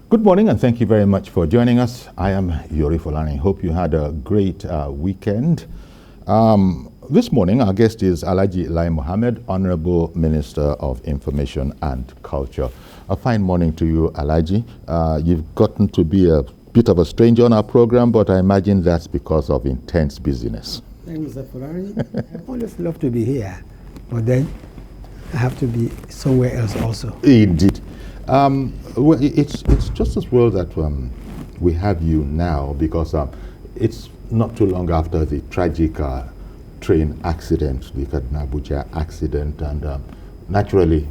Good morning and thank you very much for joining us. I am Yori Folani. Hope you had a great weekend. This morning our guest is Alhaji Lai Mohammed, Honorable Minister of Information and Culture. A fine morning to you, Alhaji. You've gotten to be a bit of a stranger on our program, but I imagine that's because of intense busyness. Thank you, Mr. Folani. I always love to be here, but then I have to be somewhere else also. Indeed. Well, it's just as well that we have you now because it's not too long after the tragic train accident, the Kaduna-Abuja accident, and naturally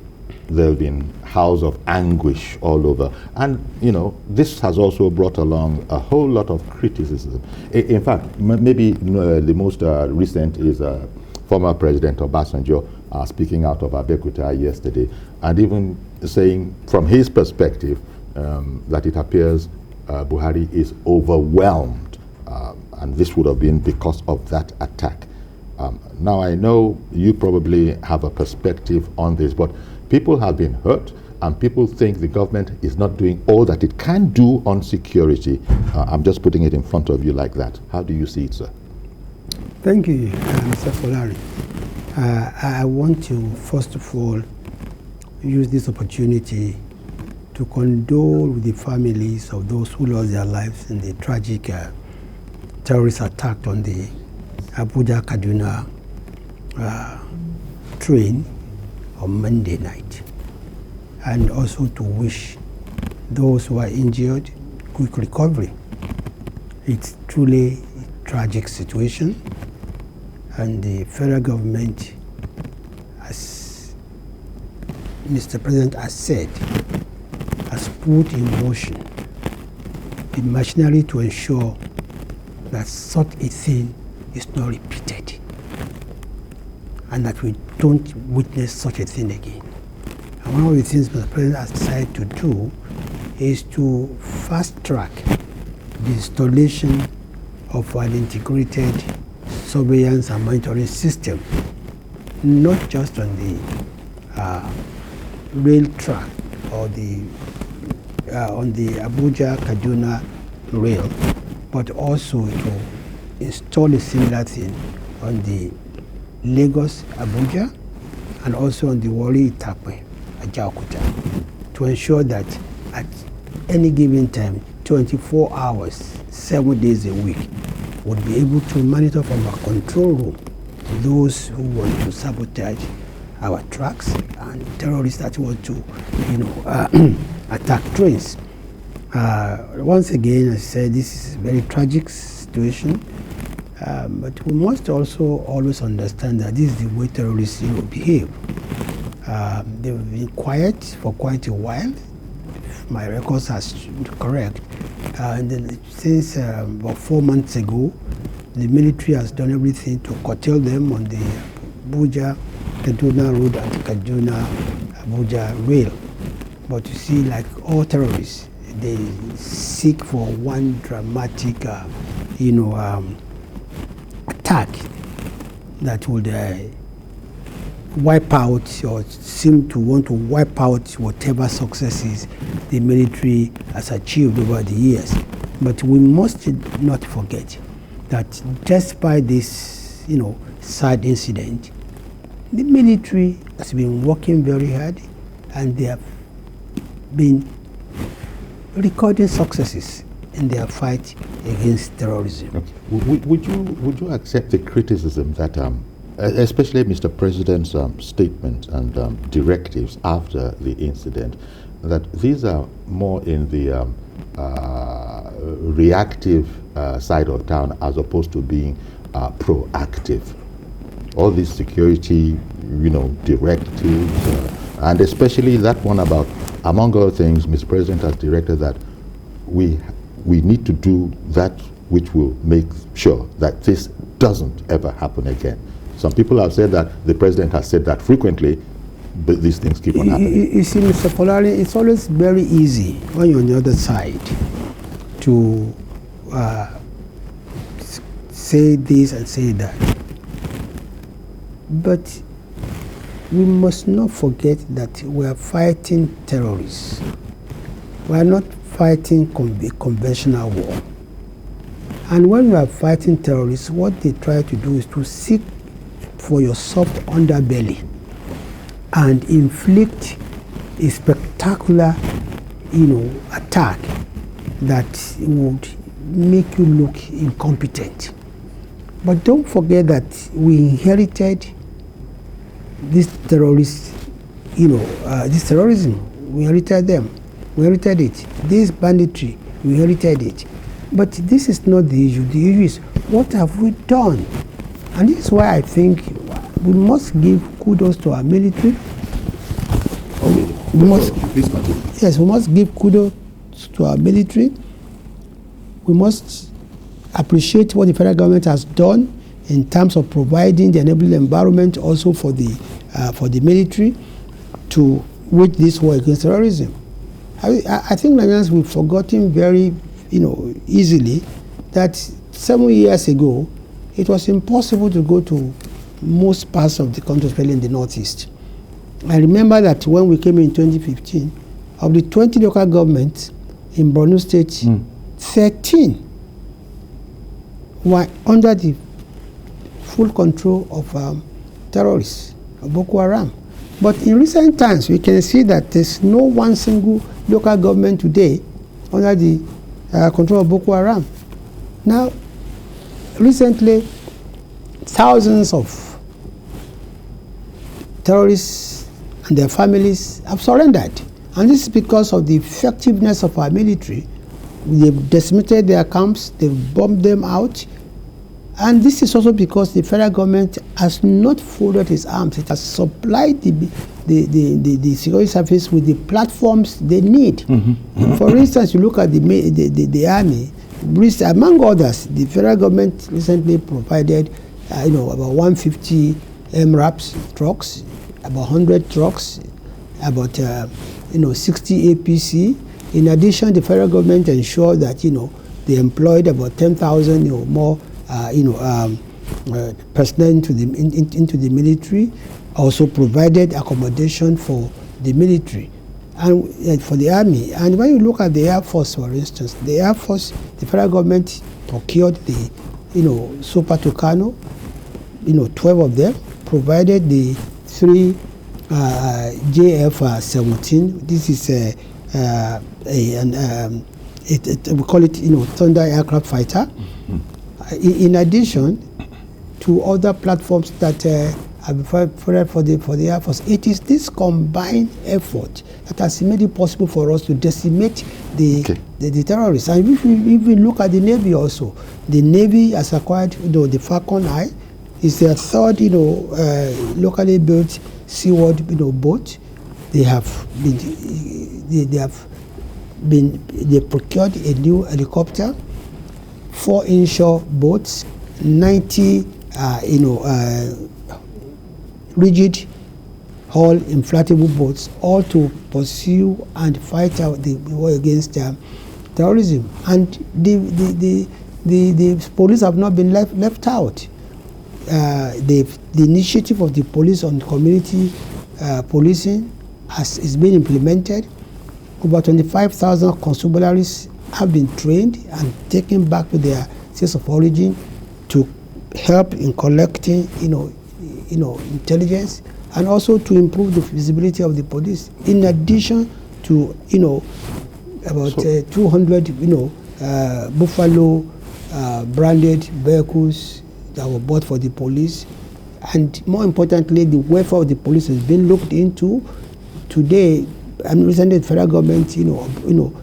there have been howls of anguish all over. And, you know, this has also brought along a whole lot of criticism. In fact, maybe the most recent is former President Obasanjo speaking out of Abeokuta yesterday, and even saying from his perspective that it appears Buhari is overwhelmed, and this would have been because of that attack. Now I know you probably have a perspective on this, but people have been hurt and people think the government is not doing all that it can do on security. I'm just putting it in front of you like that. How do you see it, sir? Thank you, Mr. Folani. I want to, first of all, use this opportunity to condole with the families of those who lost their lives in the tragic terrorist attack on the Abuja-Kaduna train on Monday night, and also to wish those who are injured quick recovery. It's truly a tragic situation, and the federal government, as Mr. President has said, has put in motion the machinery to ensure that such a thing is not repeated and that we don't witness such a thing again. And one of the things Mr. President has decided to do is to fast track the installation of an integrated surveillance and monitoring system, not just on the rail track or on the Abuja-Kaduna rail, but also to install a similar thing on the Lagos-Abuja and also on the Warri-Itakpe, Ajaokuta, to ensure that at any given time, 24 hours, 7 days a week, would be able to monitor from our control room those who want to sabotage our tracks and terrorists that want to, attack trains. Once again, I said this is a very tragic situation, but we must also always understand that this is the way terrorists behave. They've been quiet for quite a while, if my records are correct. And then since about 4 months ago, the military has done everything to curtail them on the Abuja-Kaduna road and Kaduna-Abuja rail. But you see, like all terrorists, they seek for one dramatic, attack that would wipe out or seem to want to wipe out whatever successes the military has achieved over the years. But we must not forget that despite this, sad incident, the military has been working very hard and they have been recording successes in their fight against terrorism. Okay. Would you accept the criticism that especially Mr. President's statement and directives after the incident, that these are more in the reactive side of town as opposed to being proactive? All these security, directives, and especially that one about, among other things, Mr. President has directed that we need to do that which will make sure that this doesn't ever happen again. Some people have said that the president has said that frequently, but these things keep on happening. You see, Mr. Folani, it's always very easy when you're on the other side to say this and say that. But we must not forget that we are fighting terrorists. We are not fighting conventional war. And when you are fighting terrorists, what they try to do is to seek for your soft underbelly and inflict a spectacular, attack that would make you look incompetent. But don't forget that we inherited this terrorist, this terrorism. We inherited them. We inherited it. This banditry, we inherited it. But this is not the issue. The issue is, what have we done? And this is why I think we must give kudos to our military. Please continue. Yes, we must give kudos to our military. We must appreciate what the federal government has done in terms of providing the enabling environment also for the military to wage this war against terrorism. I think Nigerians, we've forgotten very easily that 7 years ago it was impossible to go to most parts of the country, especially in the northeast. I remember that when we came in 2015, of the 20 local governments in Borno State, 13 were under the full control of terrorists, of Boko Haram. But in recent times, we can see that there's no one single local government today under the control of Boko Haram. Now, recently, thousands of terrorists and their families have surrendered. And this is because of the effectiveness of our military. They've decimated their camps, they've bombed them out. And this is also because the federal government has not folded its arms. It has supplied the security service with the platforms they need. For instance, you look at the army, among others, the federal government recently provided about 150 MRAPs trucks, about 100 trucks, about 60 APC. In addition, the federal government ensured that they employed about 10,000 more personnel into the military. Also provided accommodation for the military and for the army. And when you look at the Air Force, for instance, the Air Force, the federal government procured the Super Tucano, 12 of them, provided the 3 JF-17. This is we call it Thunder aircraft fighter. In addition to other platforms that have been provided for the Air Force, it is this combined effort that has made it possible for us to decimate the terrorists. And if we even look at the Navy also, the Navy has acquired the Falcon Eye. It's their third locally built seaworld boat. They procured a new helicopter, 4 inshore boats, 90 rigid hull inflatable boats, all to pursue and fight out the war against terrorism. And the police have not been left out. The initiative of the police on community policing is being implemented. Over 25,000 constabularies have been trained and taken back to their states of origin to help in collecting, intelligence, and also to improve the visibility of the police. In addition to, about 200, Buffalo branded vehicles that were bought for the police, and more importantly, the welfare of the police has been looked into. Today, and recently, the federal government,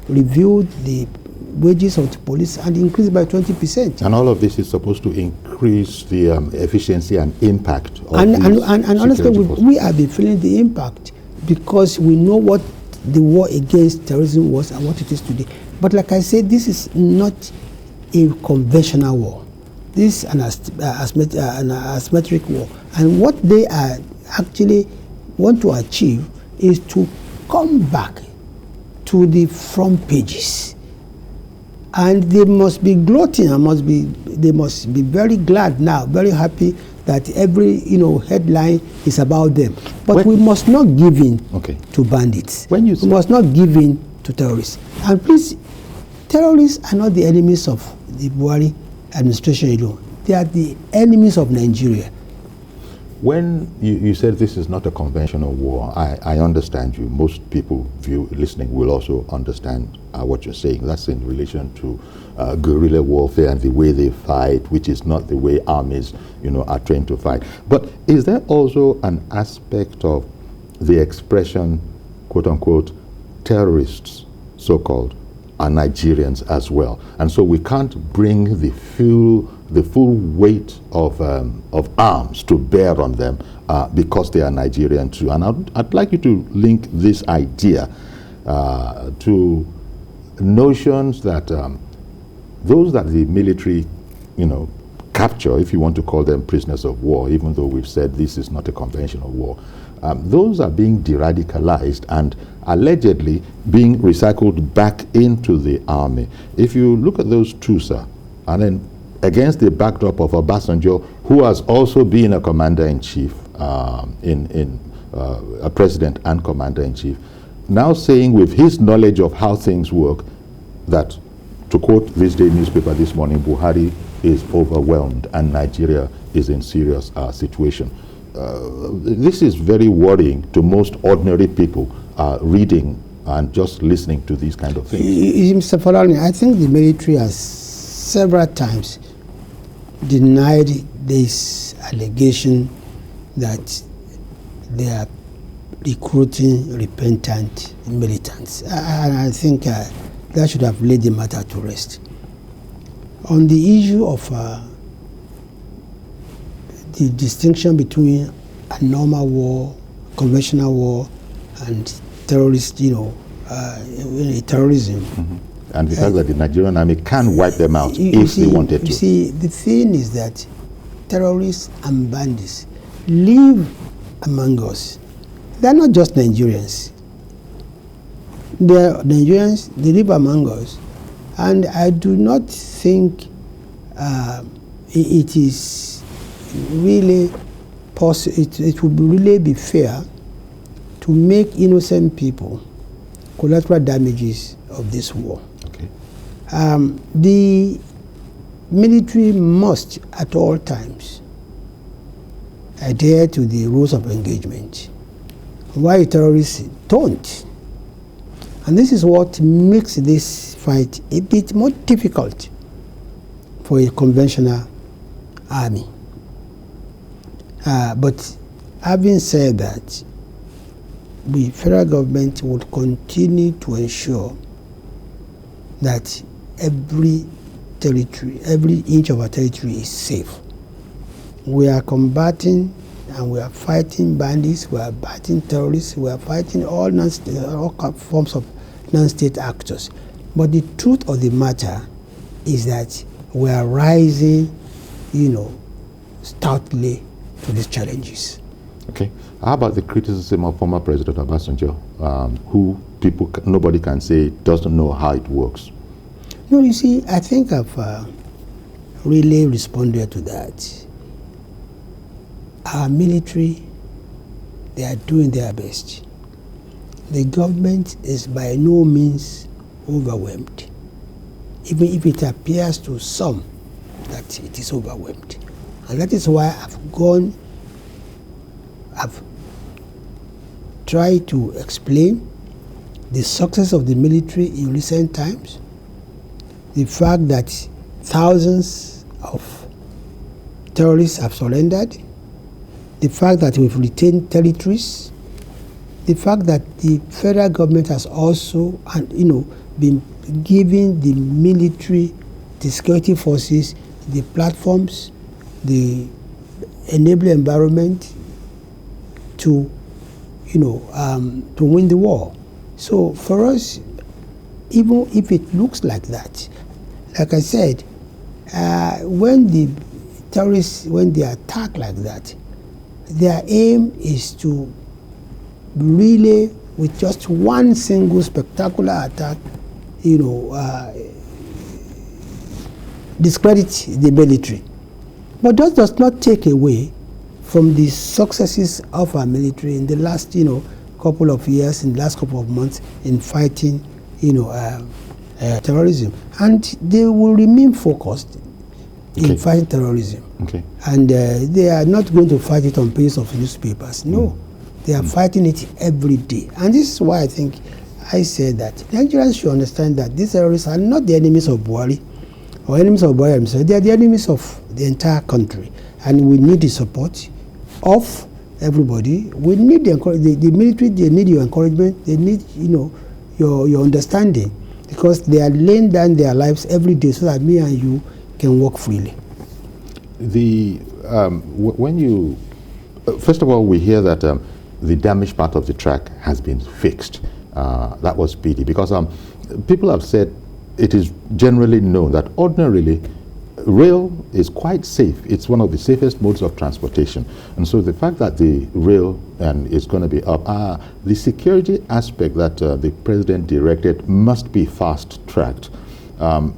reviewed the wages of the police and increased by 20%. And all of this is supposed to increase the efficiency and impact of and honestly, we have been feeling the impact because we know what the war against terrorism was and what it is today. But like I said, this is not a conventional war. This is an asymmetric war. And what they are actually want to achieve is to come back to the front pages. And they must be gloating and they must be very glad now, very happy that every headline is about them. But we must not give in to bandits. We must not give in to terrorists. And please, terrorists are not the enemies of the Buhari administration alone. They are the enemies of Nigeria. When you said this is not a conventional war, I understand you. Most people listening will also understand what you're saying. That's in relation to guerrilla warfare and the way they fight, which is not the way armies, are trained to fight. But is there also an aspect of the expression, quote unquote, terrorists, so-called, are Nigerians as well? And so we can't bring the full weight of arms to bear on them because they are Nigerian too. And I'd like you to link this idea to notions that those that the military, capture, if you want to call them prisoners of war, even though we've said this is not a conventional war, those are being de-radicalized and allegedly being recycled back into the army. If you look at those two, sir, and then against the backdrop of Obasanjo, who has also been a commander-in-chief, a president and commander-in-chief, now saying with his knowledge of how things work that, to quote this day newspaper this morning, Buhari is overwhelmed and Nigeria is in serious situation. This is very worrying to most ordinary people reading and just listening to these kind of things. Mr. Falani, I think the military has several times denied this allegation that they are recruiting repentant militants. And I think that should have laid the matter to rest. On the issue of the distinction between a normal war, conventional war, and terrorist, terrorism. Mm-hmm. And the fact that the Nigerian army can wipe them out if they wanted to. You see, the thing is that terrorists and bandits live among us. They're not just Nigerians. They're Nigerians, they live among us. And I do not think it is really possible, it would really be fair to make innocent people collateral damages of this war. Okay. The military must, at all times, adhere to the rules of engagement, while terrorists don't. And this is what makes this fight a bit more difficult for a conventional army. But having said that, the federal government would continue to ensure that every territory, every inch of our territory is safe. We are combating and we are fighting bandits, we are fighting terrorists, we are fighting all forms of non-state actors. But the truth of the matter is that we are rising, stoutly to these challenges. Okay. How about the criticism of former President Obasanjo, who nobody can say doesn't know how it works? No, you see, I think I've really responded to that. Our military, they are doing their best. The government is by no means overwhelmed, even if it appears to some that it is overwhelmed. And that is why I've tried to explain the success of the military in recent times, the fact that thousands of terrorists have surrendered, the fact that we've retained territories, the fact that the federal government has also, been giving the military, the security forces, the platforms, the enabling environment to win the war. So for us, even if it looks like that, like I said, when the terrorists, when they attack like that, their aim is to really, with just one single spectacular attack, discredit the military. But that does not take away from the successes of our military in the last, couple of years, in the last couple of months, in fighting, terrorism, and they will remain focused in fighting terrorism. Okay. And they are not going to fight it on pages of newspapers. No, they are fighting it every day. And this is why I think I said that Nigerians should understand that these terrorists are not the enemies of Buhari or enemies of Buhari themselves. They are the enemies of the entire country. And we need the support of everybody. We need the military. They need your encouragement. They need, your understanding, because they are laying down their lives every day so that me and you can walk freely. When you first of all, we hear that the damaged part of the track has been fixed. That was speedy, because people have said it is generally known that ordinarily rail is quite safe. It's one of the safest modes of transportation. And so the fact that the rail is going to be up, the security aspect that the president directed must be fast-tracked. I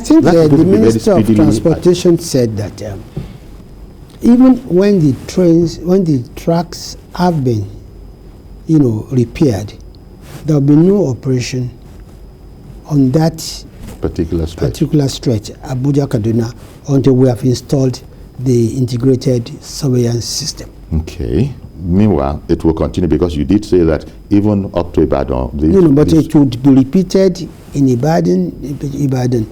think the Minister of Transportation said that even when the tracks have been, repaired, there will be no operation on that particular stretch, Abuja-Kaduna, until we have installed the integrated surveillance system. Okay. Meanwhile, it will continue, because you did say that even up to Ibadan. But it would be repeated in Ibadan,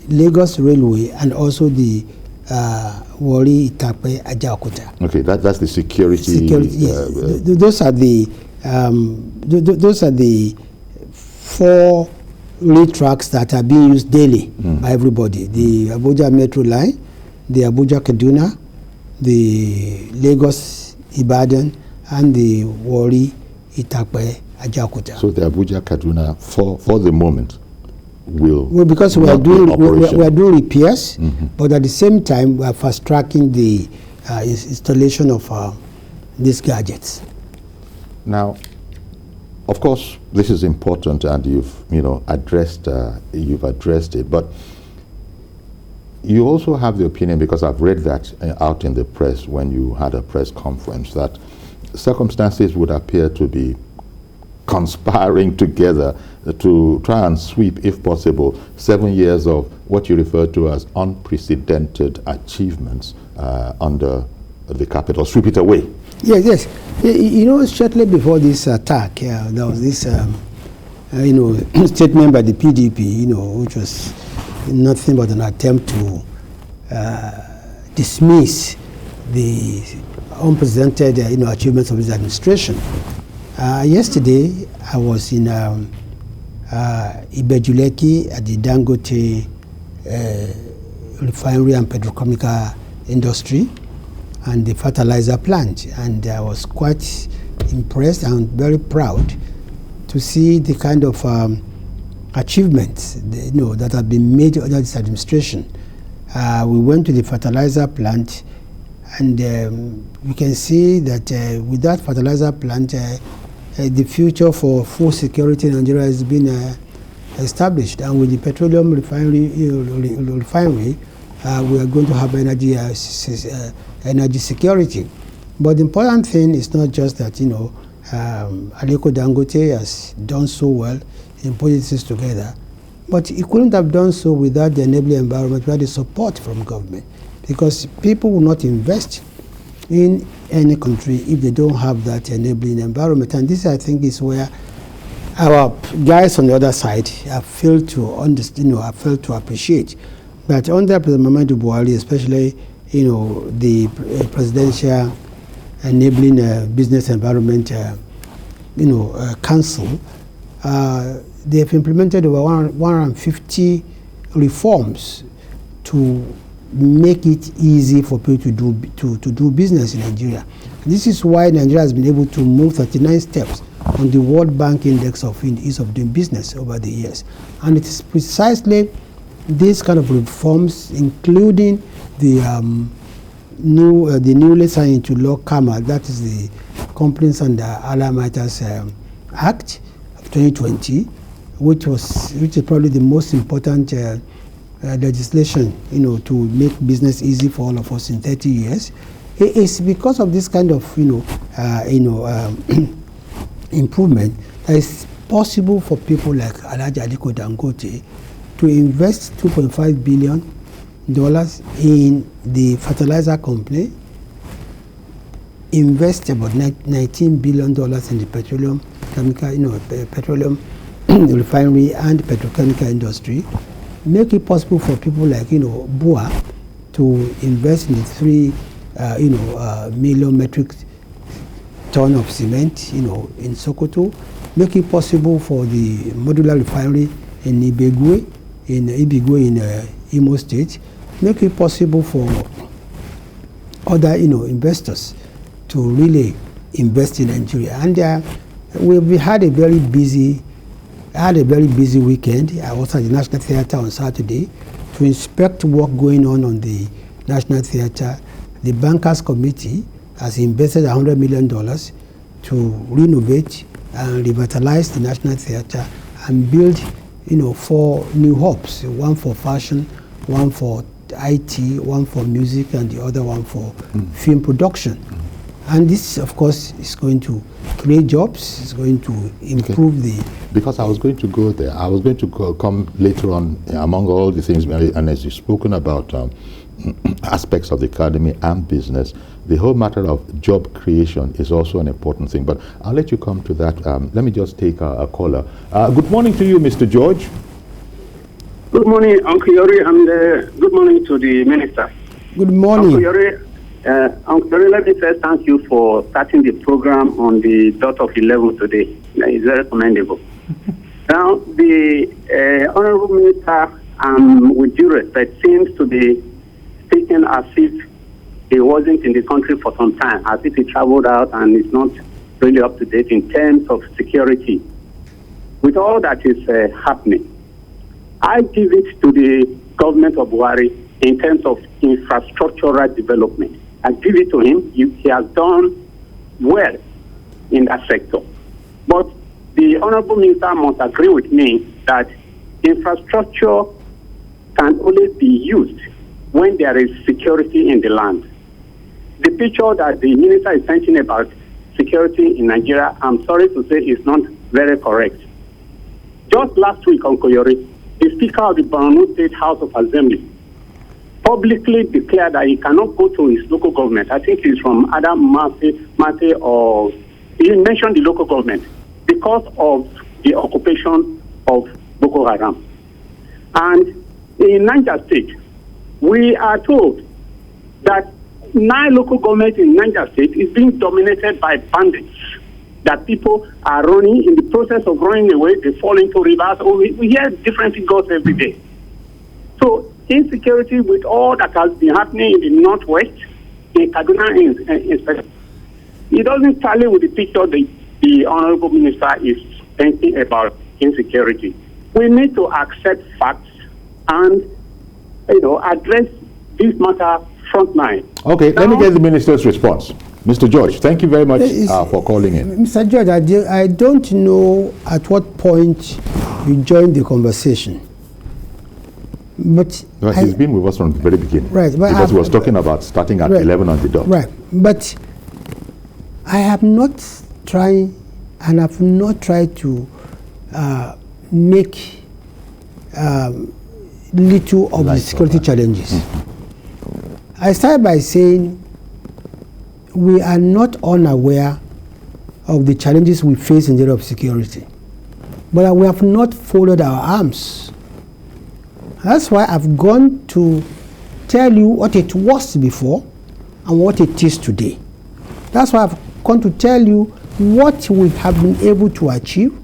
Lagos Railway, and also the Warri, Itape, Ajaokuta. Okay, that's the security. Yes. Those are the 4 rail tracks that are being used daily by everybody. The Abuja Metro Line, the Abuja-Kaduna, the Lagos Ibadan, and the Warri, Itape, Ajaokuta. So the Abuja-Kaduna, for the moment, will because we are doing repairs, but at the same time we are fast tracking the installation of these gadgets. Now, of course, this is important, and you've addressed it, but you also have the opinion, because I've read that out in the press when you had a press conference, that circumstances would appear to be conspiring together to try and sweep, if possible, 7 years of what you refer to as unprecedented achievements under the capital. Sweep it away. Yes. Shortly before this attack, there was this, statement by the PDP, which was nothing but an attempt to dismiss the unprecedented, achievements of this administration. Yesterday, I was in Ibejuleki at the Dangote refinery and petrochemical industry and the fertilizer plant, and I was quite impressed and very proud to see the kind of achievements that have been made under this administration. We went to the fertilizer plant, and we can see that with that fertilizer plant, the future for food security in Nigeria has been established, and with the petroleum refinery, we are going to have energy security. But the important thing is not just that Aliko Dangote has done so well in putting this together, but he couldn't have done so without the enabling environment, without the support from government, because people will not invest in any country if they don't have that enabling environment. And this, I think, is where our guys on the other side have failed to understand, have failed to appreciate that under President Muhammadu Buhari, especially, the presidential enabling business environment, council, they have implemented over 150 reforms to make it easy for people to do business in Nigeria. This is why Nigeria has been able to move 39 steps on the World Bank Index of Ease of Doing Business over the years. And it is precisely these kind of reforms, including the newly signed into law KAMA, that is the Companies and Allied Matters Act of 2020, which is probably the most important legislation, to make business easy for all of us in 30 years. It's because of this kind of, improvement that is possible for people like Alhaji Aliko Dangote to invest $2.5 billion in the fertilizer company, invest about $19 billion in the petroleum chemical, petroleum refinery and petrochemical industry, make it possible for people like Bola to invest in the 3 million metric ton of cement in Sokoto, make it possible for the modular refinery in Ibigwe in Imo State, make it possible for other investors to really invest in Nigeria. And we had a very busy weekend. I was at the National Theatre on Saturday to inspect work going on the National Theatre. The Bankers Committee has invested $100 million to renovate and revitalize the National Theatre and build 4 new hubs, one for fashion, one for IT, one for music, and the other one for film production. And this, of course, is going to create jobs. It's going to improve the... Because I was going to go there. I was going to come later on, among all the things, and as you've spoken about aspects of the academy and business, the whole matter of job creation is also an important thing. But I'll let you come to that. Let me just take a caller. Good morning to you, Mr. George. Good morning, Uncle Yori, and good morning to the minister. Good morning. Uncle Yori, let me say thank you for starting the program on the dot of 11 today. It's very commendable. Now, the Honorable Minister, with due respect, seems to be speaking as if he wasn't in the country for some time, as if he traveled out and is not really up to date in terms of security. With all that is happening, I give it to the government of Buhari in terms of infrastructural development. I give it to him. He has done well in that sector. But the Honorable Minister must agree with me that infrastructure can only be used when there is security in the land. The picture that the minister is painting about security in Nigeria, I'm sorry to say, is not very correct. Just last week, Uncle Yori, the Speaker of the Borno State House of Assembly publicly declared that he cannot go to his local government. I think he's from Adam Mate, or he mentioned the local government because of the occupation of Boko Haram. And in Niger State, we are told that 9 local governments in Niger State is being dominated by bandits, that people are running. In the process of running away, they fall into rivers. We hear different figures every day. So insecurity, with all that has been happening in the northwest, in Kaduna, it doesn't tally with the picture the Honorable Minister is thinking about insecurity. We need to accept facts and address this matter frontline. Okay, let me get the minister's response. Mr. George, thank you very much for calling in. Mr. George, I don't know at what point you joined the conversation. But he's been with us from the very beginning. Right. But because he was talking about starting at 11 on the dot. Right. But I have not tried, and I've not tried to make little of the security challenges. I start by saying we are not unaware of the challenges we face in the area of security, but we have not folded our arms. That's why I've gone to tell you what it was before and what it is today. That's why I've gone to tell you what we have been able to achieve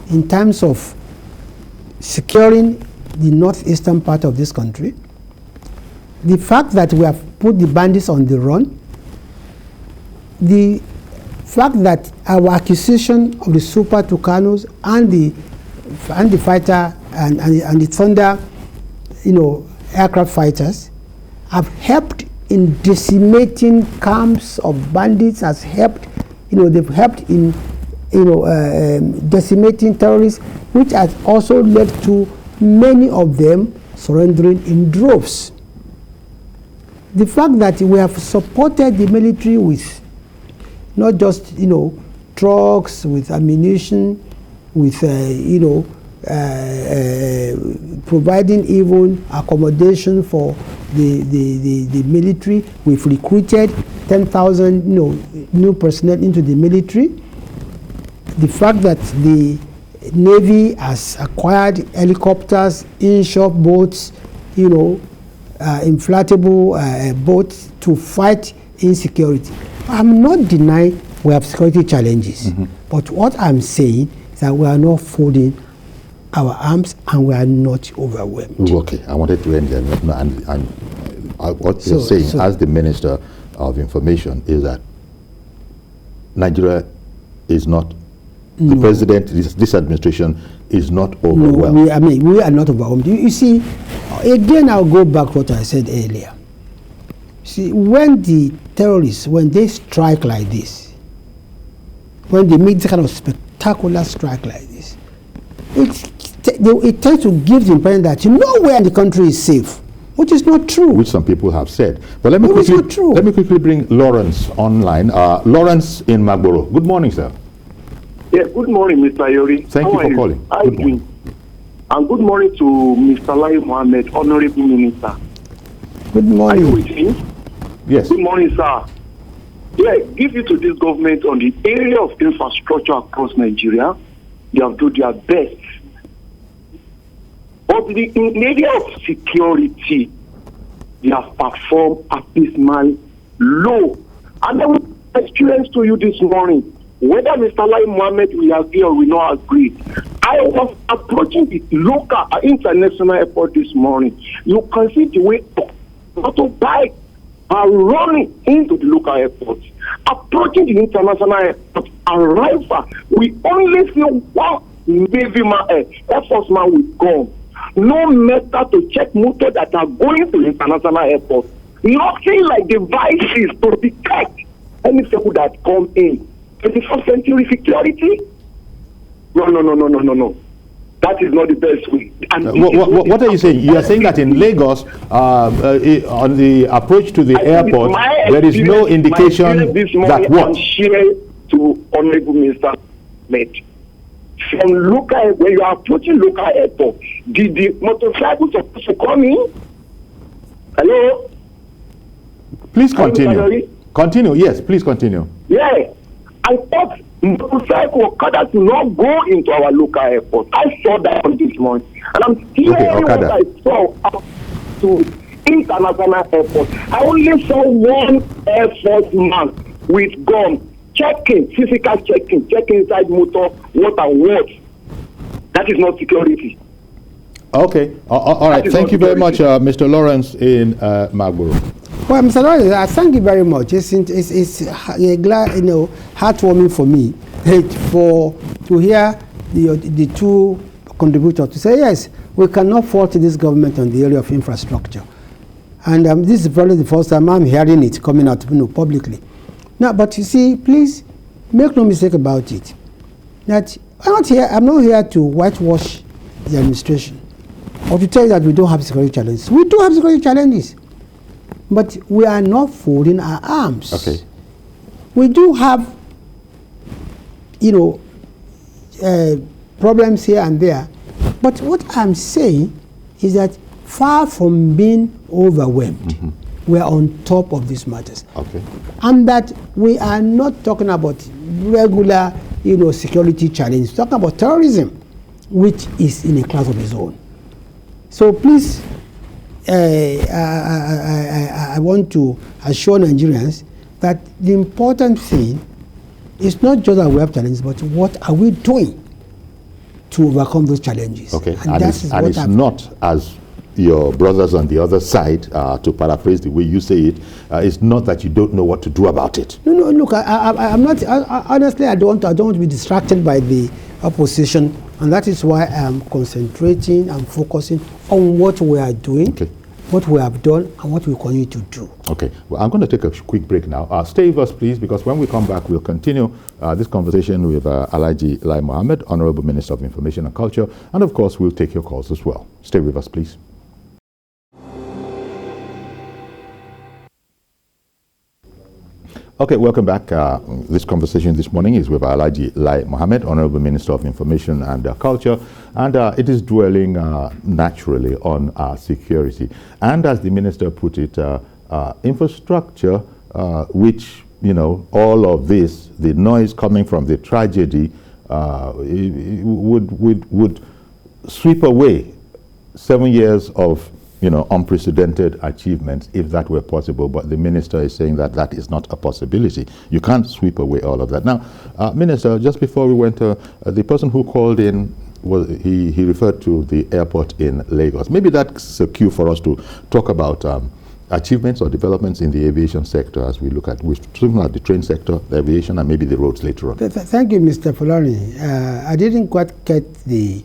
in terms of securing the northeastern part of this country, the fact that we have put the bandits on the run, the fact that our acquisition of the Super Tucanos and the fighter and the Thunder, aircraft fighters have helped in decimating camps of bandits, has helped, they've helped in, decimating terrorists, which has also led to many of them surrendering in droves. The fact that we have supported the military with not just, trucks, with ammunition, with, providing even accommodation for the military. We've recruited 10,000 new personnel into the military. The fact that the Navy has acquired helicopters, in-shop boats, inflatable boats to fight insecurity. I'm not denying we have security challenges, but what I'm saying is that we are not folding our arms and we are not overwhelmed. Okay, I wanted to end there. And what you're saying as the Minister of Information is that Nigeria is not, the President, this administration is not overwhelmed. No, we are not overwhelmed. You see, again, I'll go back to what I said earlier. See, when the terrorists, when they strike like this, when they make this kind of spectacular strike like this, it tends to give the impression that nowhere in the country is safe, which is not true. Which some people have said. But let me quickly bring Lawrence online. Lawrence in Magboro. Good morning, sir. Yeah, good morning, Mr. Yori. Thank you for calling. Good morning. And good morning to Mr. Lai Mohammed, Honorable Minister. Good morning. Are you with me? Yes. Good morning, sir. Yeah, give it to this government on the area of infrastructure across Nigeria. They have done their best. But in the area of security, they have performed abysmal low. And I will experience to you this morning, whether Mr. Lai Mohammed will agree or will not agree. I was approaching the local international airport this morning. You can see the way motorbikes are running into the local airport. Approaching the international airport, arrival, we only see one Navy Air Force man with gun. No method to check motor that are going to the international airport. Nothing like devices to detect any people that come in. 21st century security? No. That is not the best way. And what are you saying? You are saying that in Lagos, on the approach to the airport, there is no indication that what? Share to Honorable Minister Ahmed. From local, when you are approaching local airport, did the motorcycles supposed to come in? Hello? Please continue. Continue, yes, please continue. Yeah. I thought motorcycle Okada to not go into our local airport. I saw that on this morning. And I'm hearing what I saw up to international airport. I only saw one Air Force man with gun checking, physical checking inside motor, what and what. That is not security. Okay. All right. Thank you very much, Mr. Lawrence in Magboro. Well, Mr. Lawrence, I thank you very much. It's heartwarming for me to hear the two contributors to say, yes, we cannot fault this government on the area of infrastructure. And this is probably the first time I'm hearing it coming out publicly. Now, but you see, please make no mistake about it. That I'm not here to whitewash the administration or to tell you that we don't have security challenges. We do have security challenges, but we are not folding our arms. Okay. We do have, problems here and there, but what I'm saying is that far from being overwhelmed, we are on top of these matters. Okay. And that we are not talking about regular, security challenges. We're talking about terrorism, which is in a class of its own. So please, I want to assure Nigerians that the important thing is not just that we have challenges, but what are we doing to overcome those challenges? Okay, and it's not as your brothers on the other side, to paraphrase the way you say it, it's not that you don't know what to do about it. No, look, I'm not, honestly, I don't want to be distracted by the opposition, and that is why I'm concentrating and focusing on what we are doing, what we have done, and what we continue to do. Okay, well, I'm going to take a quick break now. Stay with us, please, because when we come back, we'll continue this conversation with Alhaji Lai Mohammed, Honorable Minister of Information and Culture, and of course, we'll take your calls as well. Stay with us, please. Okay, welcome back. This conversation this morning is with Alhaji Lai Mohammed, Honorable Minister of Information and Culture, and it is dwelling naturally on security. And as the Minister put it, infrastructure, which, you know, all of this, the noise coming from the tragedy, would sweep away 7 years of, you know, unprecedented achievements, if that were possible. But the minister is saying that that is not a possibility. You can't sweep away all of that. Now, Minister, just before we went, the person who called in, he referred to the airport in Lagos. Maybe that's a cue for us to talk about achievements or developments in the aviation sector as we look at, we're talking about the train sector, the aviation, and maybe the roads later on. Thank you, Mr. Fulani. I didn't quite get the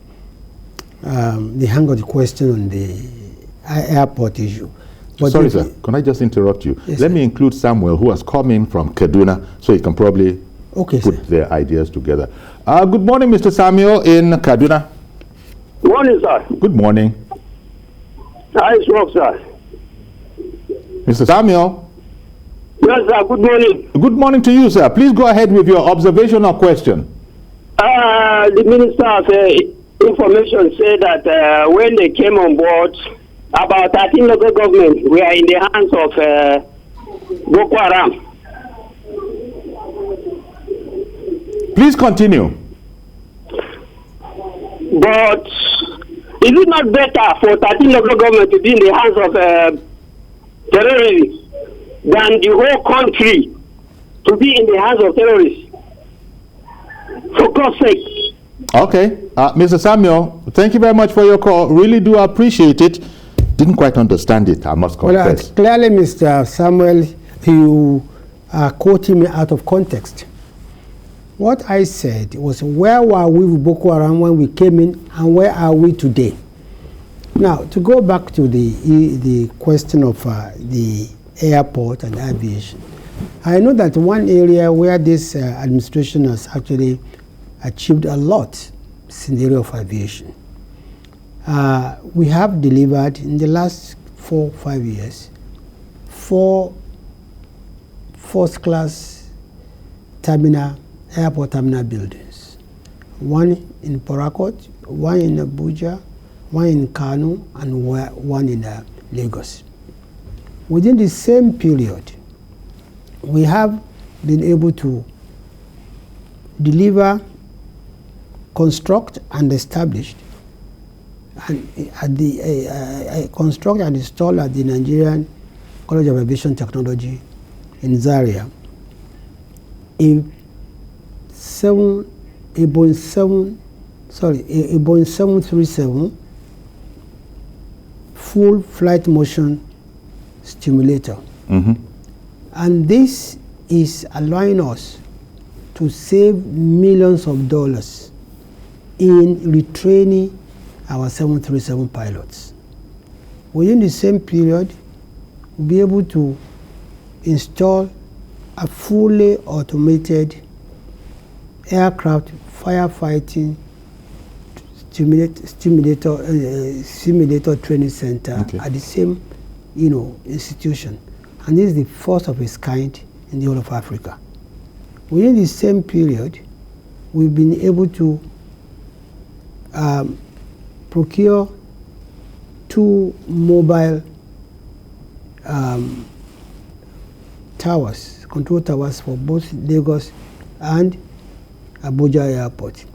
hang of the question on the airport issue. But sorry, sir, can I just interrupt you? Yes, Let sir. me include Samuel, who has come in from Kaduna, so he can probably put their ideas together. Good morning, Mr. Samuel in Kaduna. Morning, sir. Good morning. Nice work, sir. Mr. Samuel. Yes, sir. Good morning. Good morning to you, sir. Please go ahead with your observation or question. The Minister of Information said that when they came on board, about 13 local governments were in the hands of Boko Haram. Please continue. But is it not better for 13 local governments to be in the hands of terrorists than the whole country to be in the hands of terrorists? For God's sake. Okay. Mr. Samuel, thank you very much for your call. Really do appreciate it. Didn't quite understand it, I must confess. Well, clearly, Mr. Samuel, you are quoting me out of context. What I said was, where were we with Boko Haram when we came in, and where are we today? Now, to go back to the question of the airport and aviation, I know that one area where this administration has actually achieved a lot is in the area of aviation. We have delivered in the last 4 or 5 years 4 first-class airport terminal buildings. One in Port Harcourt, one in Abuja, one in Kano, and one in Lagos. Within the same period, we have been able to deliver, construct, and establish and construct and install at the Nigerian College of Aviation Technology in Zaria a Boeing 737 full flight motion stimulator. Mm-hmm. And this is allowing us to save millions of dollars in retraining our 737 pilots. Within the same period, we'll be able to install a fully automated aircraft firefighting simulator training center at the same, institution. And this is the first of its kind in the whole of Africa. Within the same period, we've been able to procure 2 mobile towers, control towers for both Lagos and Abuja Airport.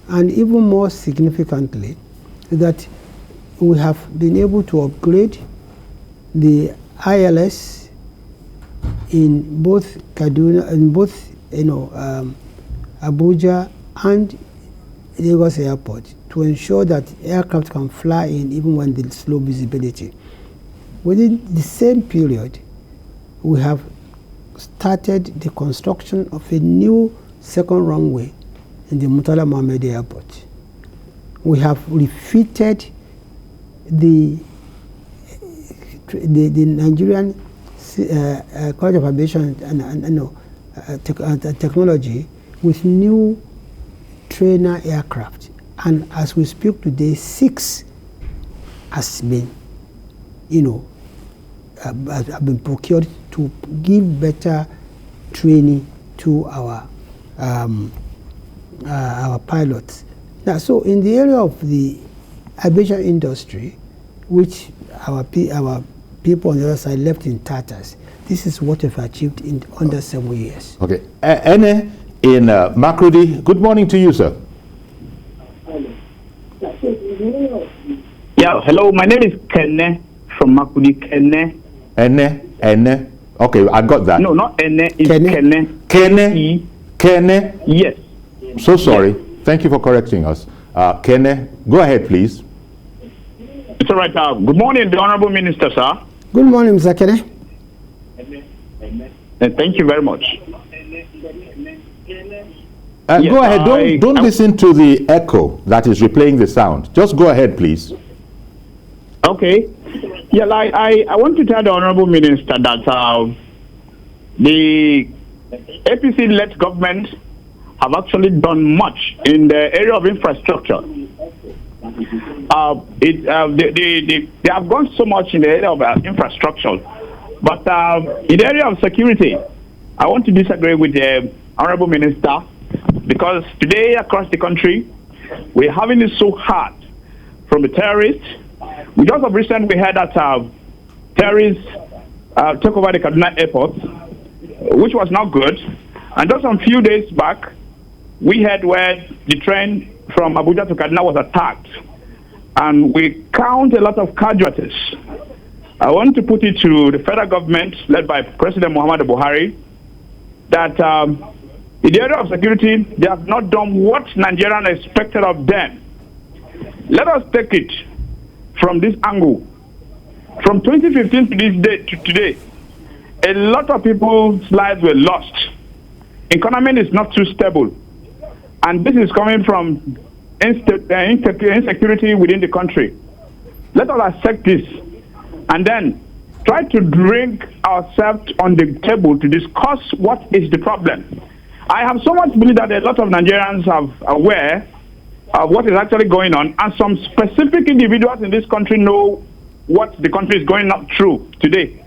And even more significantly, that we have been able to upgrade the ILS in both Kaduna, Abuja and Lagos Airport to ensure that aircraft can fly in even when there's low visibility. Within the same period, we have started the construction of a new second runway in the Lai Mohammed Airport. We have refitted the Nigerian College of Aviation and Technology with new trainer aircraft. And as we speak today, 6 has been, have been procured to give better training to our pilots. Now, so in the area of the aviation industry, which our people on the other side left in tatters, this is what we've achieved in under 7 years. Okay. Ene in Makurdi, good morning to you, sir. Yeah, hello, my name is Kenne from Makurdi. Ene. Okay, I got that. No, not Ene, it's Kenne. Kenne? Yes. So sorry. Yes. Thank you for correcting us. Kenne, go ahead, please. It's all right. Good morning, the Honorable Minister, sir. Good morning, Mr. Kenne. Thank you very much. Yes, go ahead. Don't listen to the echo that is replaying the sound. Just go ahead, please. Okay. Yeah, I want to tell the Honorable Minister that the APC-led government have actually done much in the area of infrastructure. They have gone so much in the area of infrastructure, but in the area of security, I want to disagree with the Honorable Minister, because today across the country, we're having it so hard from the terrorists. We just have recently heard that terrorists took over the Kaduna airport, which was not good. And just a few days back, we heard where the train from Abuja to Kaduna was attacked. And we count a lot of casualties. I want to put it to the federal government, led by President Muhammadu Buhari, that in the area of security, they have not done what Nigerians expected of them. Let us take it from this angle. From 2015 to this day, to today, a lot of people's lives were lost. Economy is not too stable. And this is coming from insecurity within the country. Let us accept this and then try to bring ourselves on the table to discuss what is the problem. I have so much belief that a lot of Nigerians are aware of what is actually going on, and some specific individuals in this country know what the country is going through today.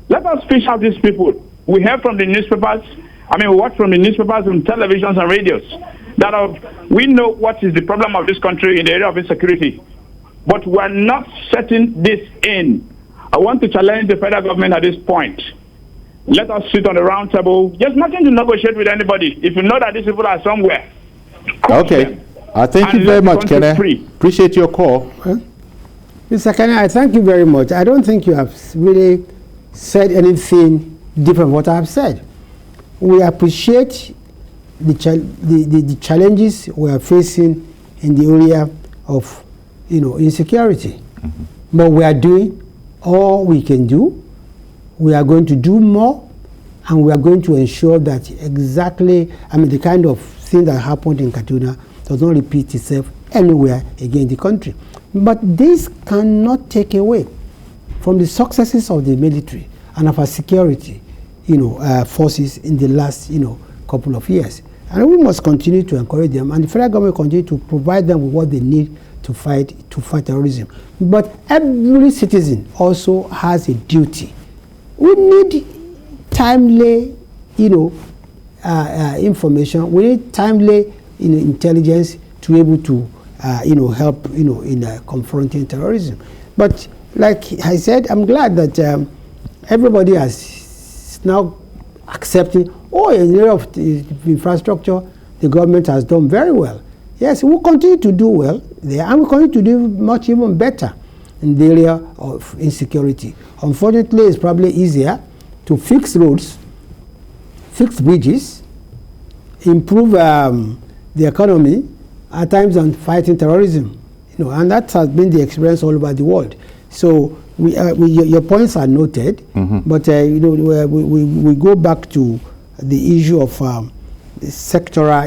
Let us fish out these people. We hear from the newspapers, we watch from the newspapers and televisions and radios, that we know what is the problem of this country in the area of insecurity. But we're not setting this in. I want to challenge the federal government at this point. Let us sit on the round table. There's nothing to negotiate with anybody. If you know that these people are somewhere. Okay. Thank you very much, Kenne. Appreciate your call. Mr. Kenne, I thank you very much. I don't think you have really said anything different from what I have said. We appreciate the challenges we are facing in the area of insecurity. But we are doing all we can do. We are going to do more, and we are going to ensure that exactly, the kind of thing that happened in Kaduna does not repeat itself anywhere again in the country. But this cannot take away from the successes of the military and of our security, forces in the last, couple of years. And we must continue to encourage them, and the federal government continue to provide them with what they need to fight terrorism. But every citizen also has a duty. We need timely, information. We need timely, intelligence to be able to, help, in confronting terrorism. But like I said, I'm glad that everybody has now accepting. In the area of the infrastructure, the government has done very well. Yes, we'll continue to do well there, and we'll continue to do much even better in the area of insecurity. Unfortunately, it's probably easier to fix roads, fix bridges, improve the economy at times than fighting terrorism. And that has been the experience all over the world. So your points are noted, but we go back to the issue of sectoral,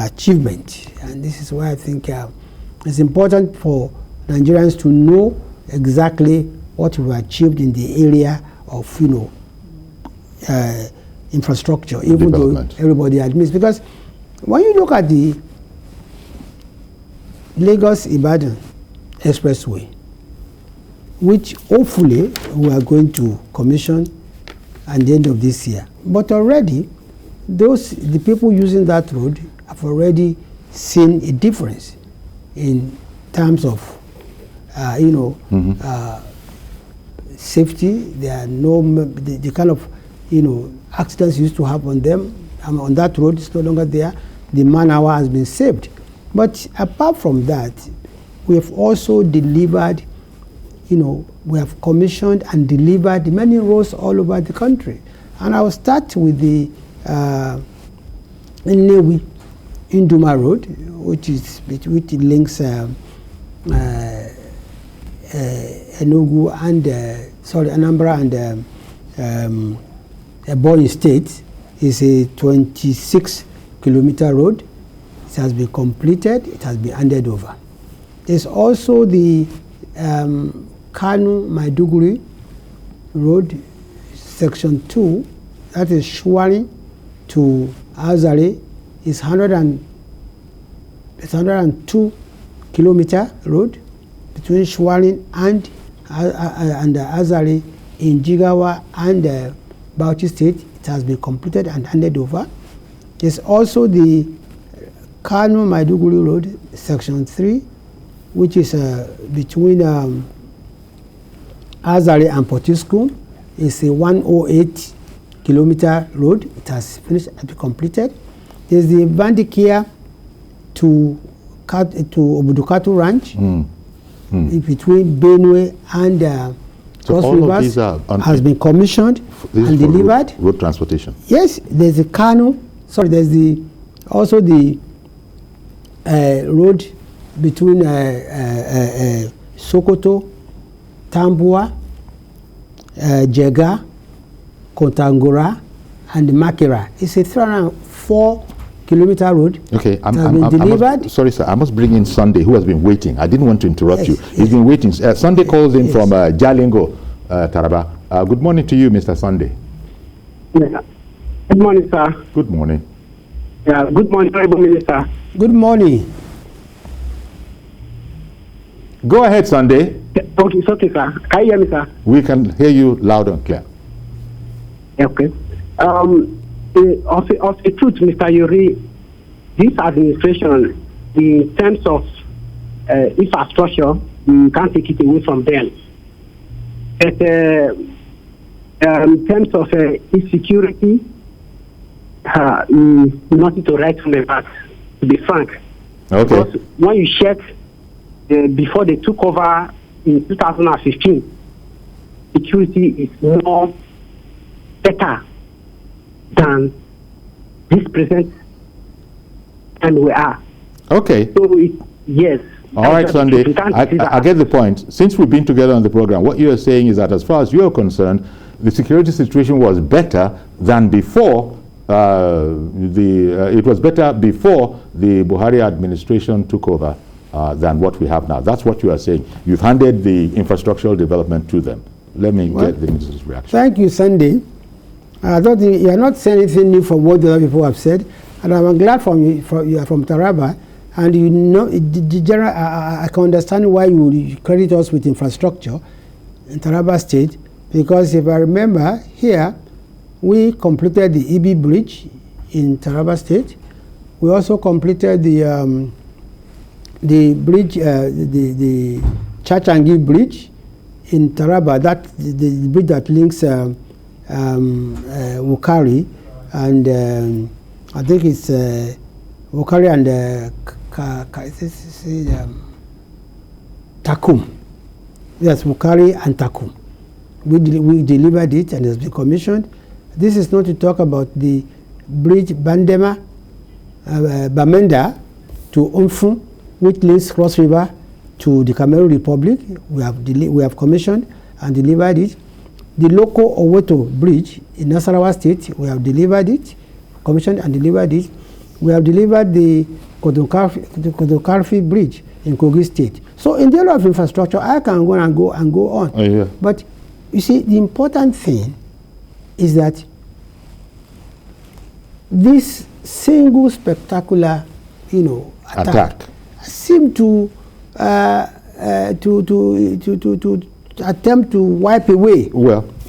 achievement, and this is why I think it's important for Nigerians to know exactly what we've achieved in the area of infrastructure, even though everybody admits. Because when you look at the Lagos-Ibadan Expressway, which hopefully we are going to commission and the end of this year. But already, the people using that road have already seen a difference in terms of, safety. There are no the kind of accidents used to happen on them on that road is no longer there. The man-hour has been saved. But apart from that, we have also delivered. We have commissioned and delivered many roads all over the country. And I will start with the Nnewi Induma Road, which links Enugu and Anambra and Ebonyi State. Is a 26-kilometer road. It has been completed. It has been handed over. There's also the Kanu-Maiduguri Road, Section 2, that is Shuwari to Azare, is 102-kilometer road between Shuwari and Azare in Jigawa and Bauchi State. It has been completed and handed over. There's also the Kanu-Maiduguri Road, Section 3, which is between Azare and Potiskum. It's a 108-kilometer road. It has finished and been completed. There's the Bandikia to Obudukatu Ranch, between Benue and so all of these are has been commissioned and delivered. Road transportation. Yes, there's the Kanu. Sorry, there's also the road between Sokoto, Tambua, Jega, Kontangora, and Makera. It's a 304-kilometer road. Okay, delivered. Sorry, sir. I must bring in Sunday, who has been waiting. I didn't want to interrupt you. Yes. He's been waiting. Sunday calls in from Jalingo, Taraba. Good morning to you, Mr. Sunday. Yeah. Good morning, sir. Good morning. Yeah, good morning, Honorable Minister. Good morning. Go ahead, Sunday. Okay, it's okay, sir. Can you hear me, sir? We can hear you loud and clear. Okay. Of the truth, Mr. Yuri, this administration, in terms of infrastructure, you can't take it away from them. But in terms of insecurity, nothing to write from about, to be frank. Okay. Because when you check, before they took over in 2015, security is more better than this present time we are. Okay. So, yes. All right, Sunday. I get the point. Since we've been together on the program, what you are saying is that as far as you are concerned, the security situation was better than before. It was better before the Buhari administration took over than what we have now. That's what you are saying. You've handed the infrastructural development to them. Let me get the minister's reaction. Thank you, Sunday. I thought you are not saying anything new from what the other people have said, and I'm glad you are from Taraba, and you know the general. I can understand why you credit us with infrastructure in Taraba State, because if I remember here, we completed the EB Bridge in Taraba State. We also completed the bridge, the Chachangi Bridge in Taraba. That the bridge that links Wukari and I think it's Wukari and Takum. Yes, Wukari and Takum. We delivered it and it has been commissioned. This is not to talk about the bridge Bamenda to Umfu, which links Cross River to the Cameroon Republic. We have commissioned and delivered it. The local Owoto Bridge in Nasarawa State, we have delivered it, commissioned and delivered it. We have delivered the Kodokarfi Bridge in Kogi State. So in the area of infrastructure, I can go on. Oh, yeah. But you see, the important thing is that this single spectacular, attack seem to attempt to wipe away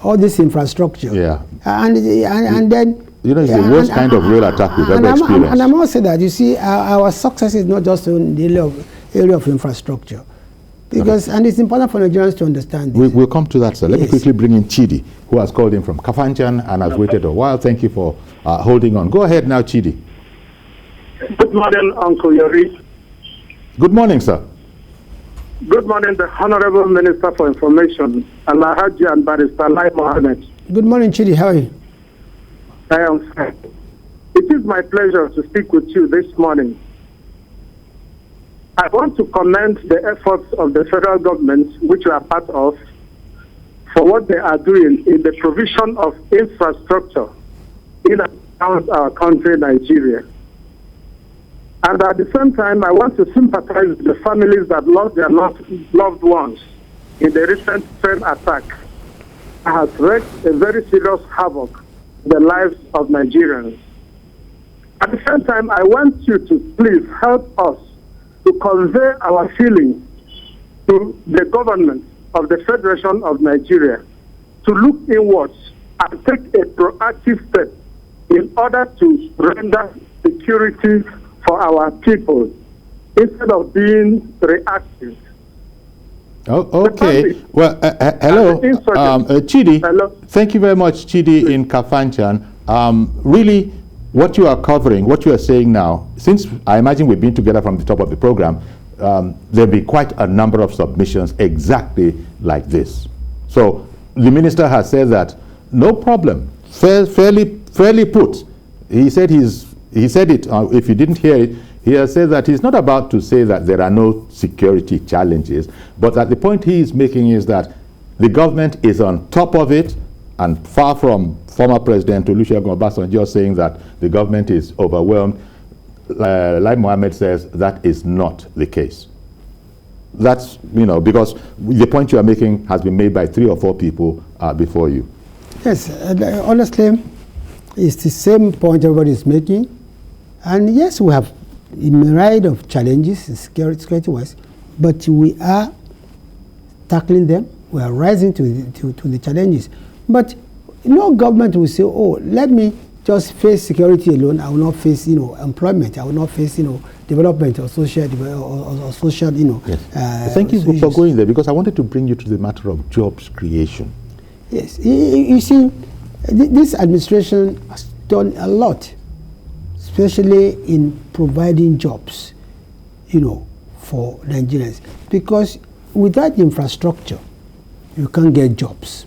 all this infrastructure. Yeah. And then... You know, it's the worst kind of real attack we've ever experienced. And I must say that, you see, our success is not just in the area of infrastructure. Because, and it's important for Nigerians to understand this. We'll come to that, sir. Let me quickly bring in Chidi, who has called in from Kafanchan and has waited a while. Thank you for holding on. Go ahead now, Chidi. Good morning, Uncle Yori. Good morning, sir. Good morning, the Honorable Minister for Information, Alhaji and Barrister Lai Mohammed. Good morning, Chidi. How are you? I am fine. It is my pleasure to speak with you this morning. I want to commend the efforts of the federal government, which we are part of, for what they are doing in the provision of infrastructure in and around our country, Nigeria. And at the same time, I want to sympathize with the families that lost their loved ones in the recent train attack that has wreaked a very serious havoc in the lives of Nigerians. At the same time, I want you to please help us to convey our feelings to the government of the Federation of Nigeria to look inwards and take a proactive step in order to render security for our people instead of being reactive. Oh, okay. Well, hello, Chidi. Hello. Thank you very much, Chidi in Kafanchan. Really, what you are covering, what you are saying now, since I imagine we've been together from the top of the program, there'll be quite a number of submissions exactly like this. So the minister has said that no problem, fairly put. He said it. If you didn't hear it, he has said that he's not about to say that there are no security challenges, but that the point he is making is that the government is on top of it, and far from former President Olusegun Obasanjo saying that the government is overwhelmed. Lai Mohammed says that is not the case. That's, because the point you are making has been made by 3 or 4 people before you. Yes, honestly, it's the same point everybody is making. And yes, we have a myriad of challenges security-wise, but we are tackling them. We are rising to the challenges. But no government will say, oh, let me just face security alone. I will not face, employment. I will not face, development or social, Yes. Thank you for going there, because I wanted to bring you to the matter of jobs creation. Yes. You see, this administration has done a lot, especially in providing jobs, for Nigerians. Because without infrastructure, you can't get jobs.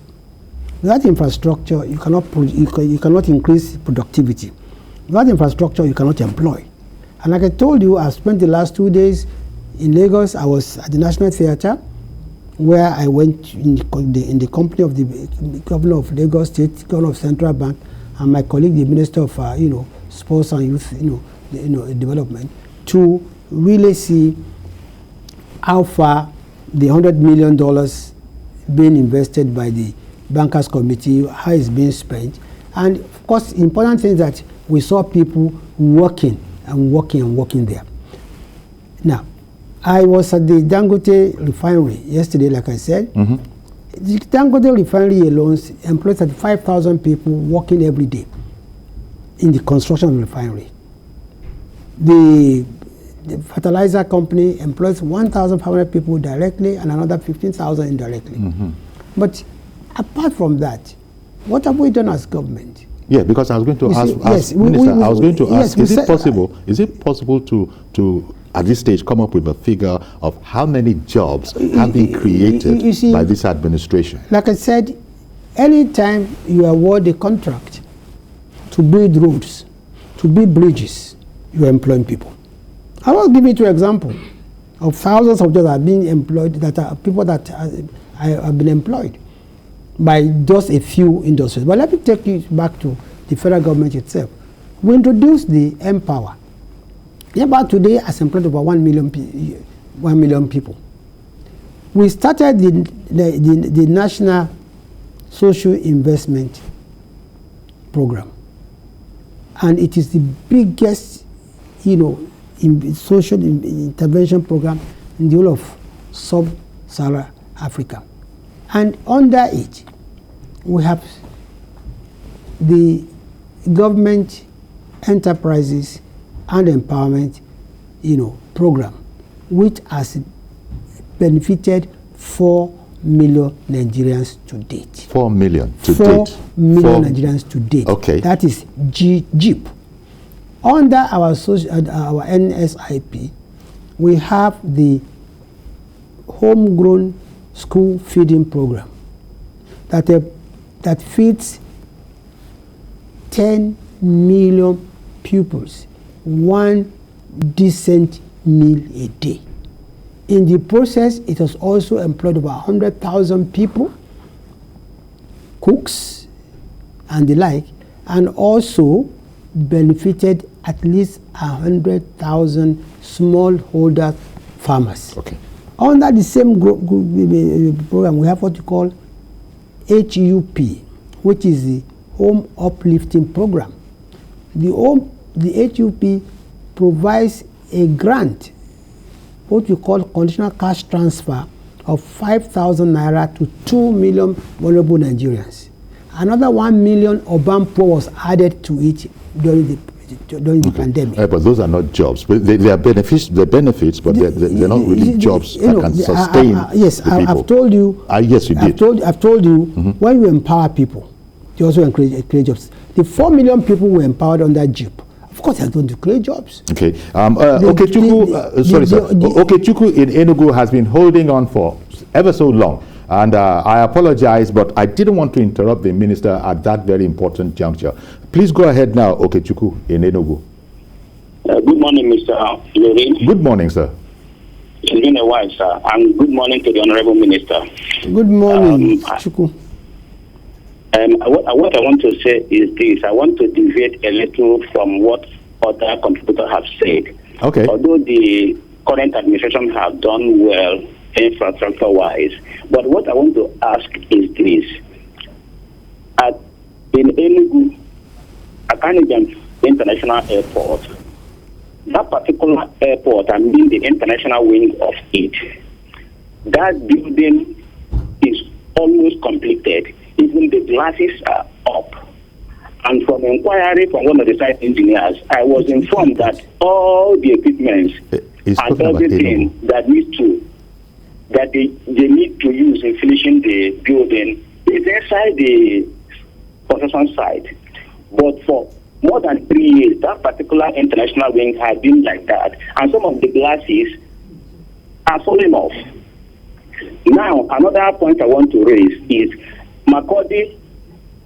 Without infrastructure, you cannot increase productivity. Without infrastructure, you cannot employ. And like I told you, I spent the last 2 days in Lagos. I was at the National Theatre, where I went in the company of the governor of Lagos State, governor of Central Bank, and my colleague, the Minister of Sports and Youth, Development, to really see how far the $100 million being invested by the Bankers Committee, how it's being spent. And of course, important thing is that we saw people working there. Now, I was at the Dangote refinery yesterday, like I said. Mm-hmm. The Dangote refinery alone employs 35,000 people working every day in the construction of the refinery. The fertilizer company employs 1,500 people directly and another 15,000 indirectly. Mm-hmm. But apart from that, what have we done as government? Yeah, because I was going to ask Minister, is it possible to at this stage come up with a figure of how many jobs have been created by this administration? Like I said, anytime you award a contract to build roads, to build bridges, you are employing people. I will give you 2 examples of thousands of jobs that are being employed, that are people that have been employed by just a few industries. But let me take you back to the federal government itself. We introduced the Empower. Empower today has employed over 1 million people. We started the National Social Investment Program. And it is the biggest, social intervention program in the whole of sub-Saharan Africa. And under it, we have the government enterprises and empowerment, program, which has benefited 4 million Nigerians to date. 4 million to date. 4 million Nigerians to date. Okay. That is GEEP. Under our NSIP, we have the homegrown school feeding program that feeds 10 million pupils 1 decent meal a day. In the process, it has also employed about 100,000 people, cooks and the like, and also benefited at least 100,000 smallholder farmers. Okay. Under the same program, we have what you call HUP, which is the Home Uplifting Program. The HUP provides a grant, what we call conditional cash transfer of 5,000 naira to 2 million vulnerable Nigerians. Another 1 million urban poor was added to it during the pandemic. But those are not jobs. But they are benefits, but they're not really jobs that can sustain yes, the people. I've told you. Yes, you did. I've told you, when you empower people, you also create jobs. The 4 million people were empowered under GEEP. Of course, they're going to create jobs. Okay. Okechukwu in Enugu has been holding on for ever so long. And I apologize, but I didn't want to interrupt the minister at that very important juncture. Please go ahead now, Okechukwu in Enugu. Good morning, Mr. Lorin. Good morning, sir. It's been a while, sir. And good morning to the Honorable Minister. Good morning, Chukwu. What I want to say is this. I want to deviate a little from what other contributors have said. Okay. Although the current administration have done well infrastructure-wise, but what I want to ask is this. In Enugu, Akanigam International Airport, that particular airport, I mean the international wing of it, that building is almost completed. Even the glasses are up. And from inquiry from one of the site engineers, I was informed that all the equipment and everything that they need to use in finishing the building is inside the construction site. But for more than 3 years, that particular international wing has been like that, and some of the glasses are falling off. Now, another point I want to raise is Makurdi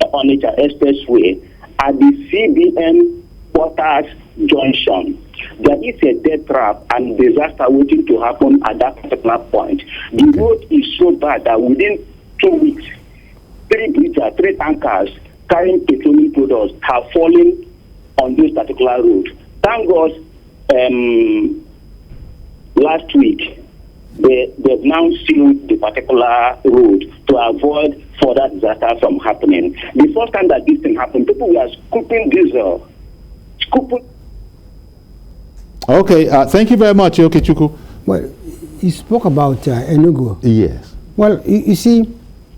Onitsha Expressway at the CBN Quarters Junction. There is a death trap and disaster waiting to happen at that particular point. The road is so bad that within 2 weeks, 3 tankers carrying petroleum products have fallen on this particular road. Thank God, last week, they've now sealed the particular road to avoid further disaster from happening. The first time that this thing happened, people were scooping diesel. Okay, thank you very much, Okechukwu. Well, you spoke about Enugu. Yes. Well, you see,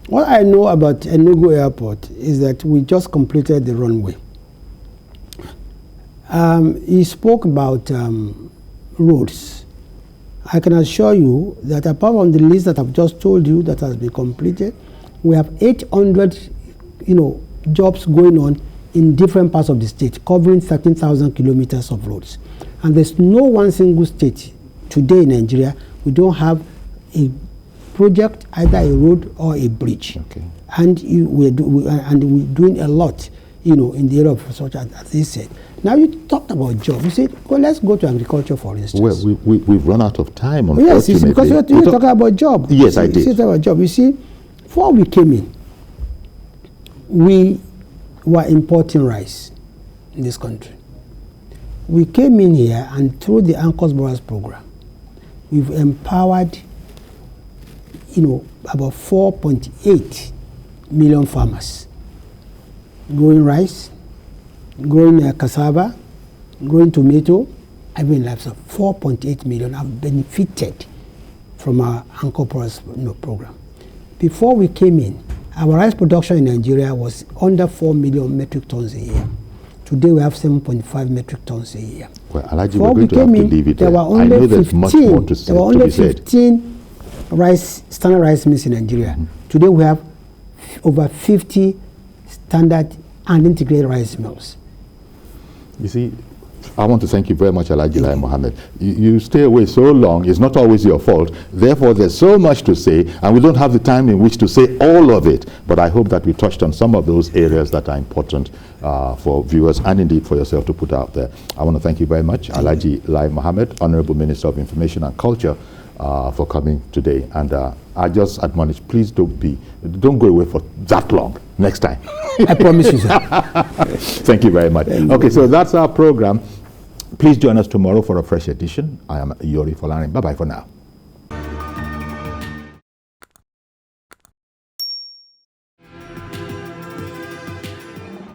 what I know about Enugu Airport is that we just completed the runway. He spoke about roads. I can assure you that apart from the list that I've just told you that has been completed, we have 800, jobs going on in different parts of the state, covering 13,000 kilometers of roads. And there's no one single state today in Nigeria we don't have a project, either a road or a bridge. Okay. And we're doing a lot, in the area of infrastructure, as they said. Now you talked about jobs. You said, well, let's go to agriculture, for instance. Well, we've run out of time, unfortunately. Yes, it's because you're talking about job. Yes, I did. You talking about job. You see, before we came in, we were importing rice in this country. We came in here, and through the Anchors Borers program, we've empowered, about 4.8 million farmers growing rice, growing cassava, growing tomato. Every lives of 4.8 million have benefited from our Anchors Borers program. Before we came in, Our rice production in Nigeria was under 4 million metric tons a year. Today we have 7.5 metric tons a year. Well, Alhaji, we're going to have to leave it there. There. I know there's much more to say. There were only 15 standard rice mills in Nigeria. Today we have over 50 standard and integrated rice mills. You see, I want to thank you very much, Alhaji Lai Mohammed. You stay away so long, it's not always your fault. Therefore, there's so much to say, and we don't have the time in which to say all of it. But I hope that we touched on some of those areas that are important for viewers and indeed for yourself to put out there. I want to thank you very much, Alhaji Lai Mohammed, Honorable Minister of Information and Culture, for coming today. And I just admonish, please don't go away for that long next time. I promise you, sir. Thank you very much. Okay, so that's our program. Please join us tomorrow for a fresh edition. I am Yori Folarin. Bye-bye for now.